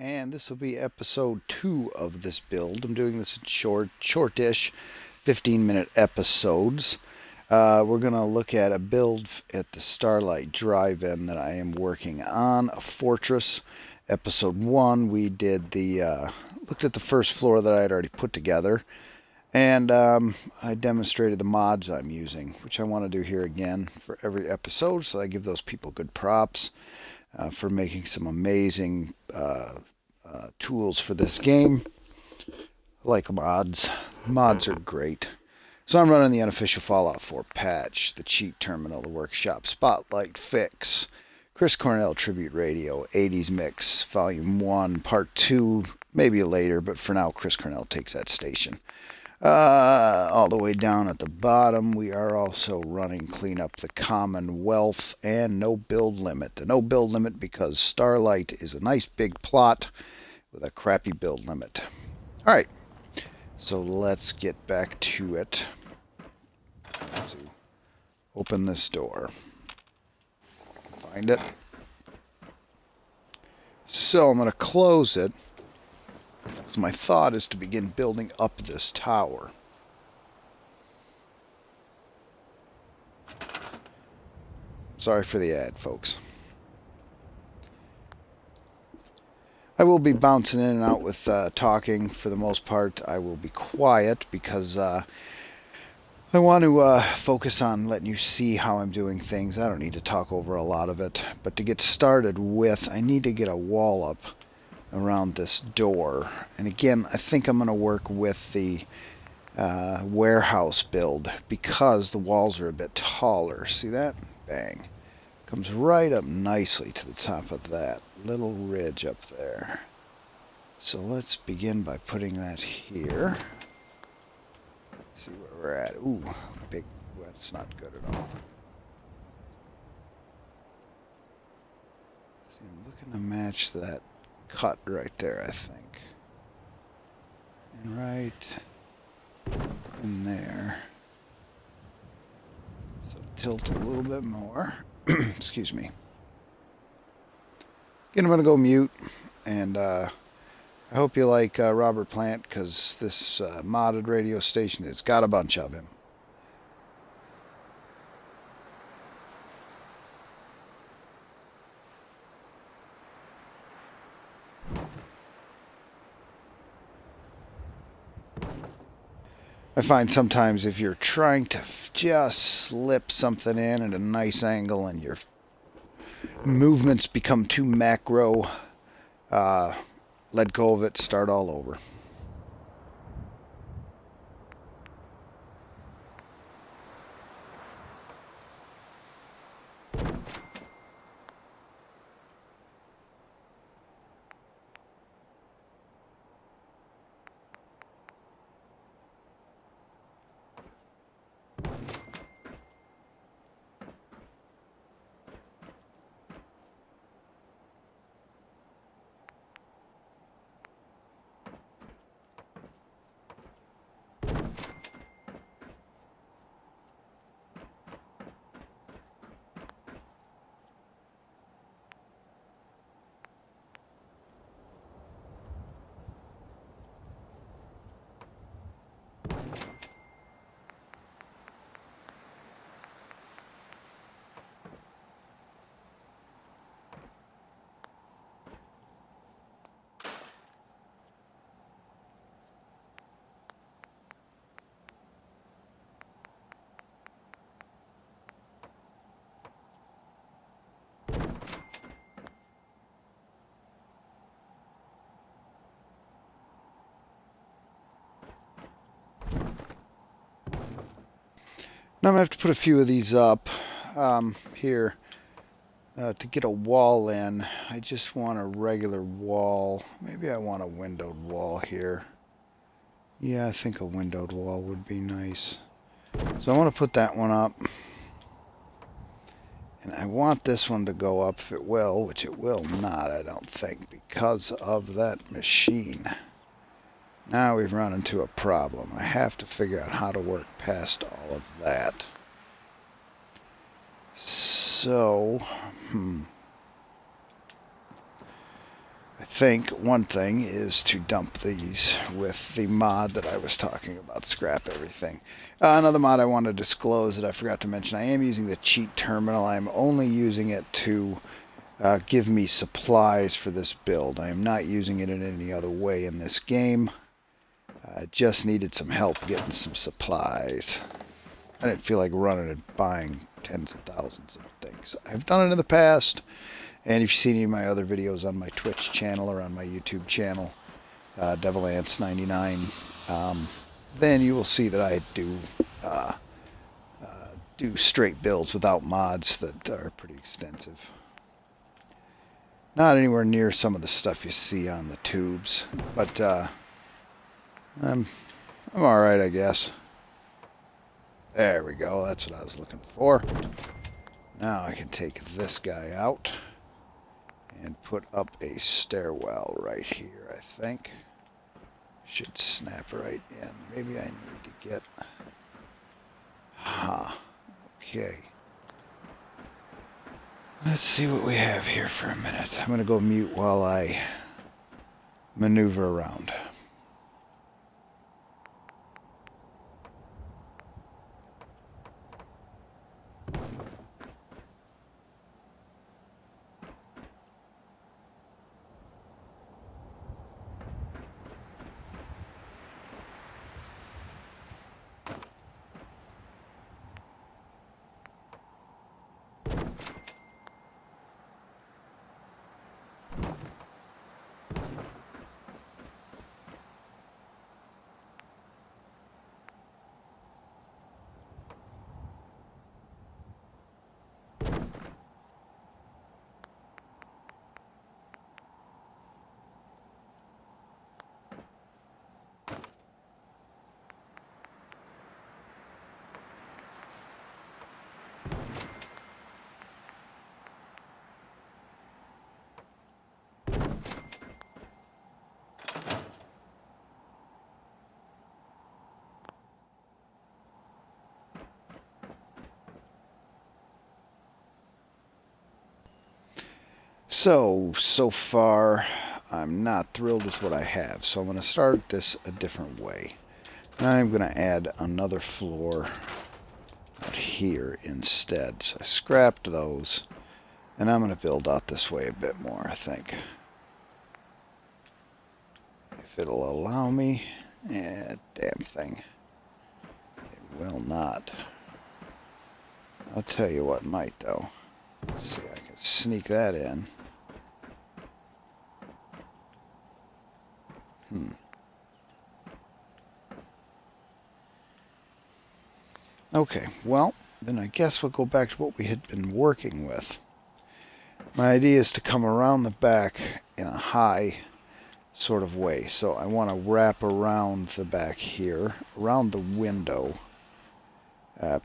and this will be episode 2 of this build. I'm doing this in shortish 15-minute episodes. We're going to look at a build at the Starlight Drive In that I am working on, a fortress. Episode 1, we did looked at the first floor that I had already put together, and I demonstrated the mods I'm using, which I want to do here again for every episode, so I give those people good props for making some amazing tools for this game. I like mods. Mods are great. So I'm running the unofficial Fallout 4 patch, the cheat terminal, the workshop, spotlight fix, Chris Cornell tribute radio, 80s mix, volume 1, part 2, maybe later, but for now Chris Cornell takes that station. All the way down at the bottom, we are also running Clean Up the Commonwealth and No Build Limit. The No Build Limit because Starlight is a nice big plot with a crappy build limit. Alright, so let's get back to it. To open this door. Find it. So I'm going to close it. So my thought is to begin building up this tower. Sorry for the ad, folks. I will be bouncing in and out with talking for the most part. I will be quiet because I want to focus on letting you see how I'm doing things. I don't need to talk over a lot of it. But to get started with, I need to get a wall up around this door. And again, I think I'm going to work with the warehouse build because the walls are a bit taller. See that? Bang. Comes right up nicely to the top of that little ridge up there. So let's begin by putting that here. See where we're at. Ooh, big. That's not good at all. See, I'm looking to match that cut right there, I think. And right in there. So tilt a little bit more. Excuse me. Again, I'm going to go mute, and I hope you like Robert Plant, because this modded radio station, it's got a bunch of him. I find sometimes if you're trying to just slip something in at a nice angle and your movements become too macro, let go of it, start all over. Now I'm going to have to put a few of these up here to get a wall in. I just want a regular wall. Maybe I want a windowed wall here. Yeah, I think a windowed wall would be nice. So I want to put that one up. And I want this one to go up if it will, which it will not, I don't think, because of that machine. Now we've run into a problem. I have to figure out how to work past all of that. So, I think one thing is to dump these with the mod that I was talking about, scrap everything. Another mod I want to disclose that I forgot to mention, I am using the cheat terminal. I'm only using it to give me supplies for this build. I am not using it in any other way in this game. I just needed some help getting some supplies. I didn't feel like running and buying tens of thousands of things. I've done it in the past, and if you've seen any of my other videos on my Twitch channel or on my YouTube channel, DevilAnts99, then you will see that I do straight builds without mods that are pretty extensive. Not anywhere near some of the stuff you see on the tubes, but I'm alright, I guess. There we go, that's what I was looking for. Now I can take this guy out and put up a stairwell right here, I think. Should snap right in. Maybe I need to get... Okay. Let's see what we have here for a minute. I'm going to go mute while I maneuver around. So far, I'm not thrilled with what I have, so I'm going to start this a different way. Now I'm going to add another floor out here instead. So I scrapped those, and I'm going to build out this way a bit more, I think. If it'll allow me. Damn thing. It will not. I'll tell you what might, though. Let's see if I can sneak that in. Okay, well, then I guess we'll go back to what we had been working with. My idea is to come around the back in a high sort of way. So I want to wrap around the back here, around the window,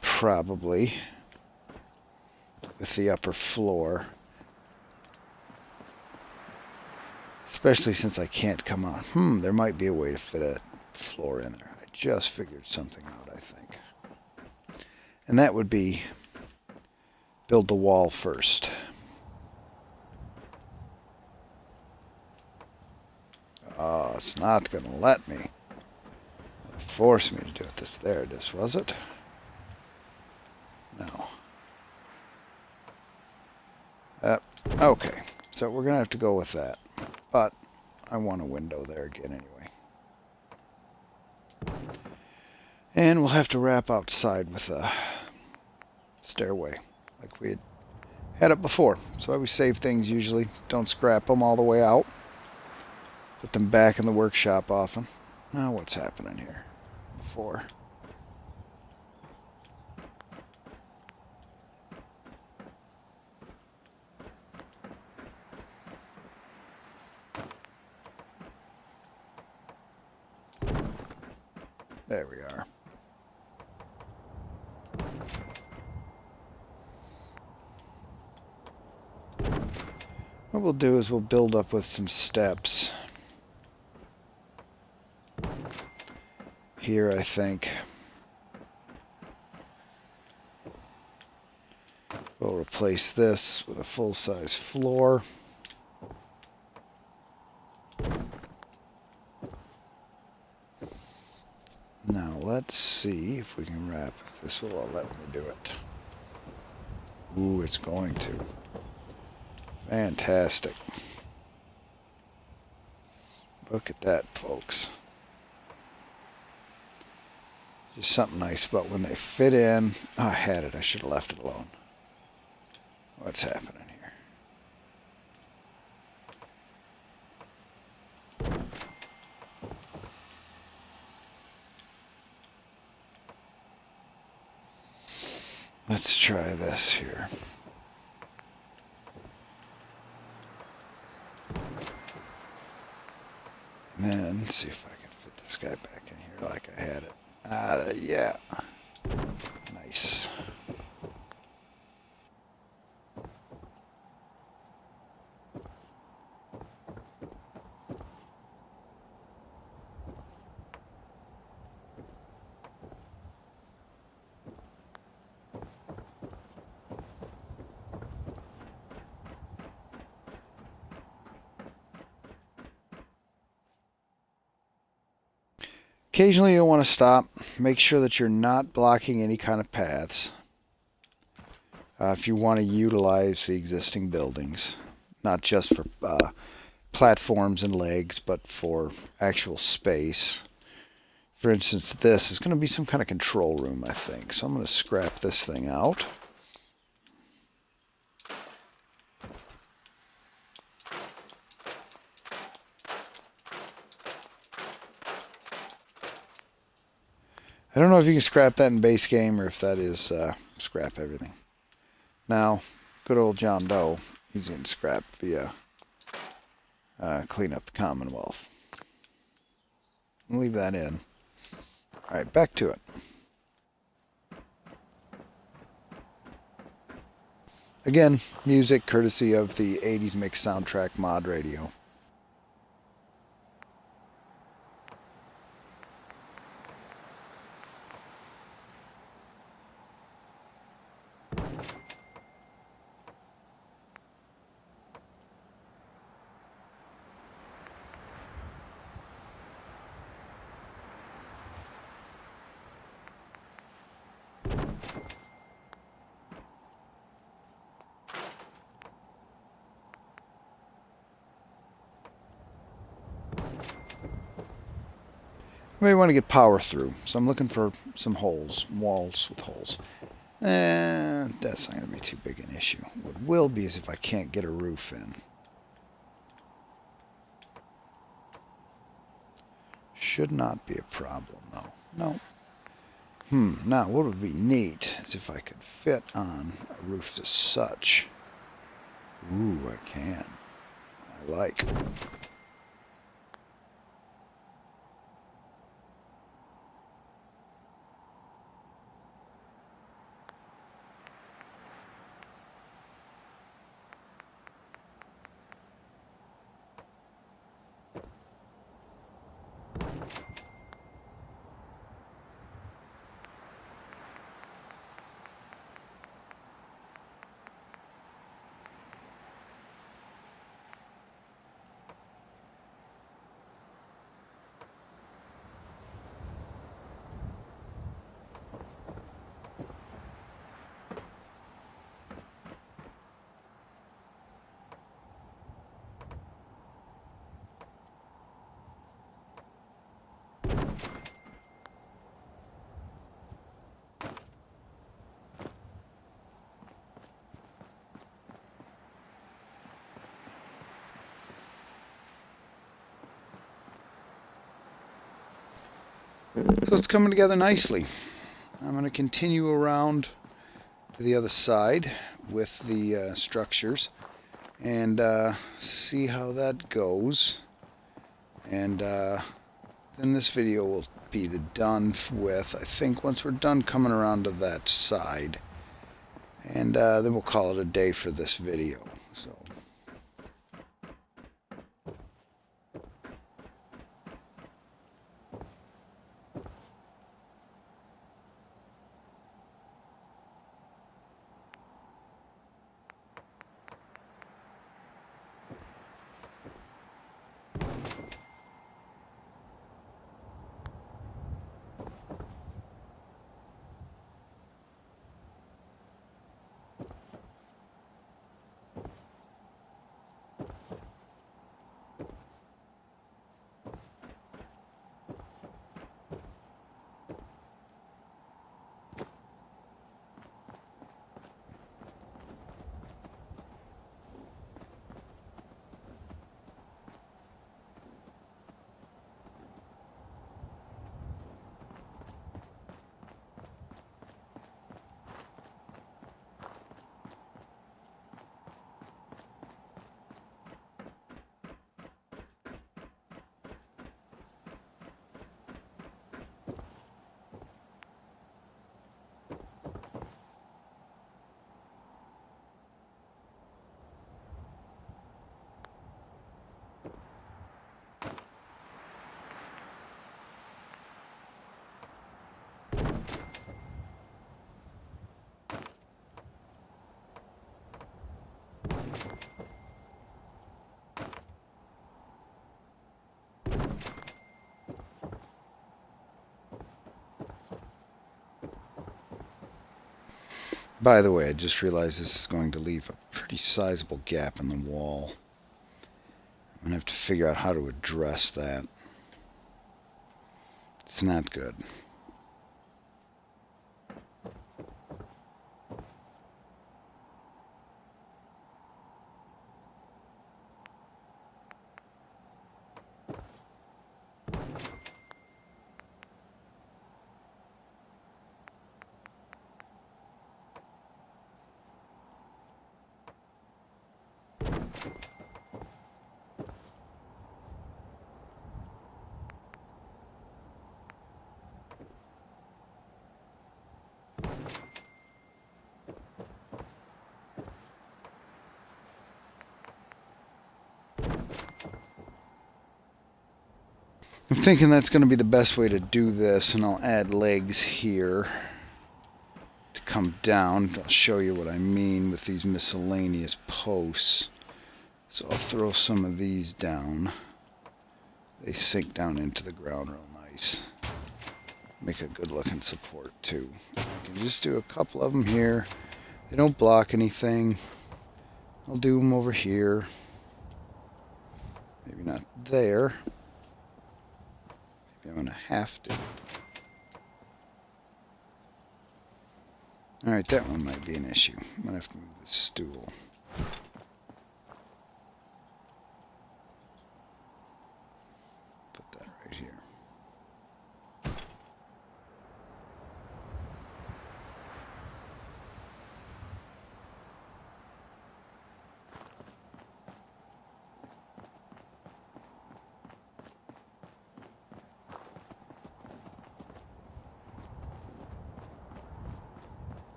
probably, with the upper floor. Especially since I can't come on. There might be a way to fit a floor in there. I just figured something out, I think. And that would be build the wall first. Oh, it's not going to let me. It'll force me to do it. There it is, was it? No. Okay, so we're going to have to go with that. But I want a window there again anyway. And we'll have to wrap outside with a stairway like we had it before. So I always save things usually. Don't scrap them all the way out. Put them back in the workshop often. Now what's happening here? Before. There we are. What we'll do is we'll build up with some steps. Here, I think. We'll replace this with a full-size floor. let's see if we can wrap, if this will let me do it. Ooh, it's going to. Fantastic. Look at that, folks. Just something nice about when they fit in. Oh, I had it. I should have left it alone. What's happening here? Let's try this here. And then see if I can fit this guy back in here like I had it. Yeah. Nice. Occasionally you'll want to stop. Make sure that you're not blocking any kind of paths. If you want to utilize the existing buildings, not just for platforms and legs, but for actual space. For instance, this is going to be some kind of control room, I think. So I'm going to scrap this thing out. I don't know if you can scrap that in base game or if that is scrap everything. Now, good old John Doe, he's going to scrap via clean up the Commonwealth. I'll leave that in. Alright, back to it. Again, music courtesy of the 80s Mix Soundtrack Mod Radio. Maybe want to get power through, so I'm looking for some holes, walls with holes. And that's not going to be too big an issue. What will be is if I can't get a roof in. Should not be a problem, though. No. Now, what would be neat is if I could fit on a roof as such. Ooh, I can. I like. So it's coming together nicely. I'm going to continue around to the other side with the structures and see how that goes. And then this video will be done with, I think, once we're done coming around to that side. And then we'll call it a day for this video. So. By the way, I just realized this is going to leave a pretty sizable gap in the wall. I'm going to have to figure out how to address that. It's not good. I'm thinking that's going to be the best way to do this, and I'll add legs here to come down. I'll show you what I mean with these miscellaneous posts. So I'll throw some of these down. They sink down into the ground real nice. Make a good looking support too. I can just do a couple of them here. They don't block anything. I'll do them over here. Maybe not there. Maybe I'm going to have to. Alright, that one might be an issue. I'm going to have to move this stool. Put that right here.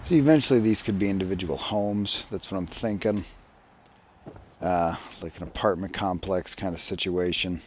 See, eventually these could be individual homes. That's what I'm thinking. Like an apartment complex kind of situation.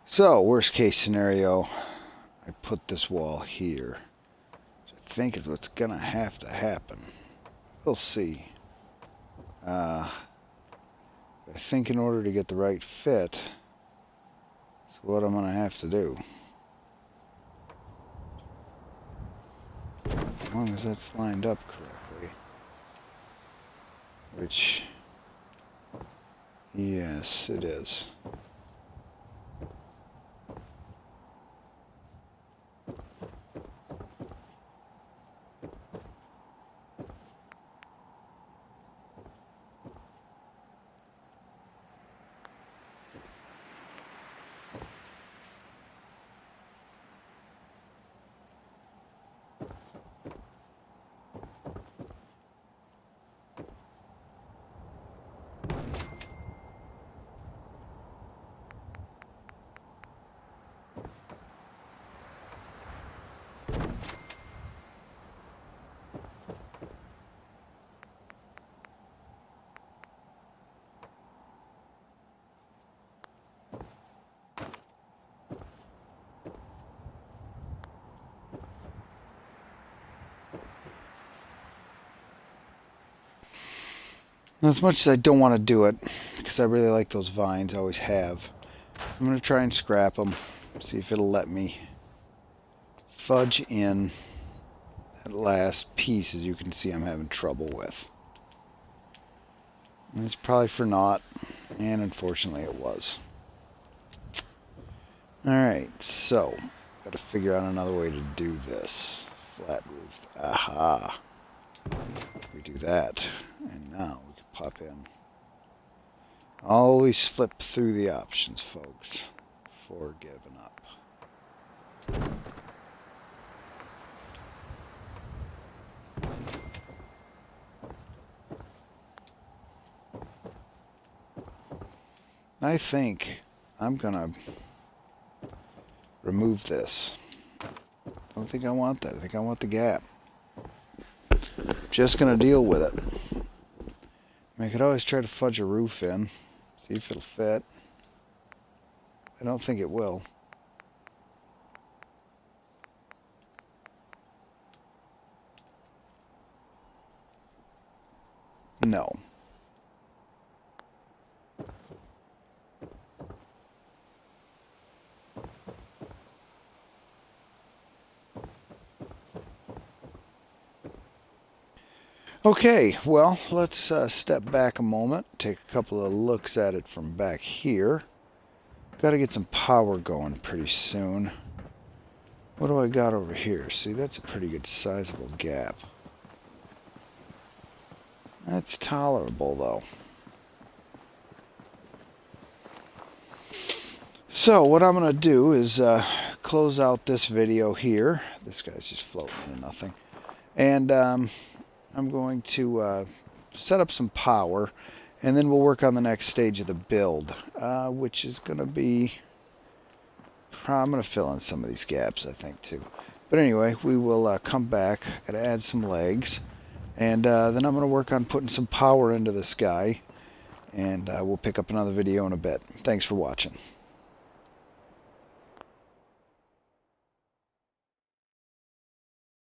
So, worst case scenario, I put this wall here. Which I think is what's gonna have to happen. We'll see. I think in order to get the right fit, it's what I'm gonna have to do. As long as that's lined up correctly. Which, yes, it is. As much as I don't want to do it, because I really like those vines, I always have, I'm going to try and scrap them, see if it'll let me fudge in that last piece. As you can see, I'm having trouble with. It's probably for naught, and unfortunately it was. Alright, so, got to figure out another way to do this. Flat roof. Aha! We do that, and now we can pop in. Always flip through the options, folks, before giving up. I think I'm gonna remove this. I don't think I want that. I think I want the gap. Just gonna deal with it. I could always try to fudge a roof in, see if it'll fit. I don't think it will. No. Okay, well, let's step back a moment, take a couple of looks at it from back here. Got to get some power going pretty soon. What do I got over here? See, that's a pretty good sizable gap. That's tolerable, though. So, what I'm going to do is close out this video here. This guy's just floating into nothing. And I'm going to set up some power, and then we'll work on the next stage of the build, which is going to be... I'm going to fill in some of these gaps, I think, too. But anyway, we will come back. Got to add some legs. And then I'm going to work on putting some power into this guy. And we'll pick up another video in a bit. Thanks for watching.